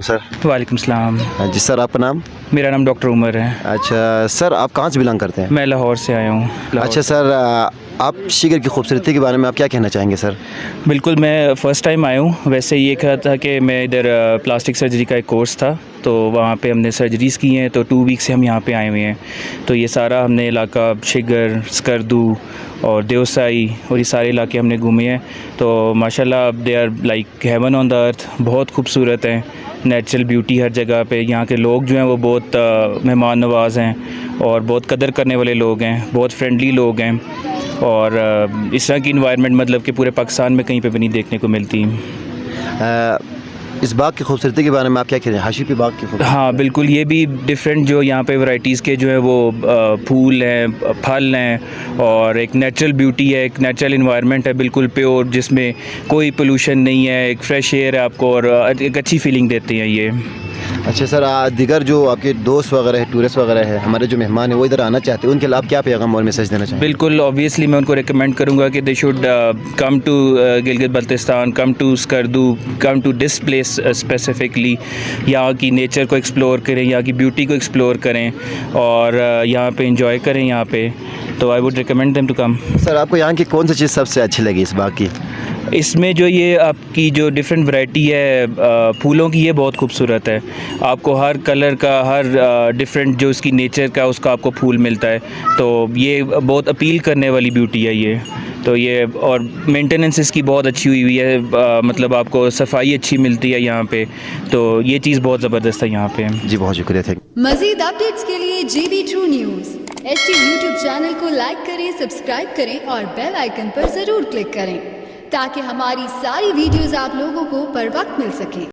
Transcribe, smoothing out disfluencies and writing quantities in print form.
Sir. वालेकुम सलाम। जी sir, आपका नाम? मेरा नाम डॉक्टर उमर है। अच्छा सर, आप कहाँ से बिलोंग करते हैं? मैं लाहौर से आया हूँ। अच्छा सर, आप शिगर की खूबसूरती के बारे में आप क्या कहना चाहेंगे सर? बिल्कुल, मैं फ़र्स्ट टाइम आया हूँ। वैसे ये कहा था कि मैं इधर प्लास्टिक सर्जरी का एक कोर्स था, तो वहाँ पे हमने सर्जरीज़ की हैं, तो 2 वीक से हम यहाँ पे आए हुए हैं। तो ये सारा हमने इलाका शिगर, स्कर्दू और देवसाई और ये सारे इलाके हमने घूमे हैं। तो माशाल्लाह they are like heaven on the earth, बहुत खूबसूरत हैं। नेचुरल ब्यूटी हर जगह पे। यहाँ के लोग जो हैं वो बहुत मेहमान नवाज़ हैं और बहुत कदर करने वाले लोग हैं, बहुत फ्रेंडली लोग हैं। और इस तरह की इन्वायरमेंट मतलब कि पूरे पाकिस्तान में कहीं पे भी नहीं देखने को मिलती। इस बाग की खूबसूरती के बारे में आप क्या कह रहे हैं? हाशिपी बाग की खूबसूरती? हाँ बिल्कुल, ये भी डिफरेंट जो यहाँ पे वैराइटीज़ के जो है वो फूल हैं, फल हैं और एक नेचुरल ब्यूटी है, एक नेचुरल इन्वायरमेंट है बिल्कुल प्योर, जिसमें कोई पोल्यूशन नहीं है, एक फ्रेश एयर है आपको और एक अच्छी फीलिंग देती हैं ये। अच्छा सर, दिगर जो आपके दोस्त वगैरह है, टूरिस्ट वगैरह है, हमारे जो मेहमान हैं वो इधर आना चाहते हैं, उनके लिए आप क्या पैगाम और मैसेज देना चाहेंगे? बिल्कुल, ऑब्वियसली मैं उनको रिकमेंड करूँगा कि they should come to Gilgit Baltistan, come to Skardu, come to this place specifically. यहाँ की नेचर को एक्सप्लोर करें, यहाँ की ब्यूटी को एक्सप्लोर करें और यहाँ पे इंजॉय करें यहाँ पे। तो I would recommend them to come. Sir, आपको यहाँ की कौन सी चीज़ सबसे अच्छी लगी इस बाग की? इसमें जो ये आपकी जो डिफरेंट वैरायटी है फूलों की, ये बहुत खूबसूरत है। आपको हर कलर का, हर डिफरेंट जो इसकी नेचर का उसका आपको फूल मिलता है। तो ये बहुत अपील करने वाली ब्यूटी है ये। तो ये और मेंटेनेंस इसकी बहुत अच्छी हुई है, मतलब आपको सफाई अच्छी मिलती है यहाँ पे। तो ये चीज़ बहुत ज़बरदस्त है यहाँ पे। जी बहुत शुक्रिया। थैंक मज़ीद अपडेट्स के लिए GB True News HT YouTube channel को लाइक करें, सब्सक्राइब करें और बेल आइकन पर ज़रूर क्लिक करें ताकि हमारी सारी वीडियोस आप लोगों को बर वक्त मिल सके।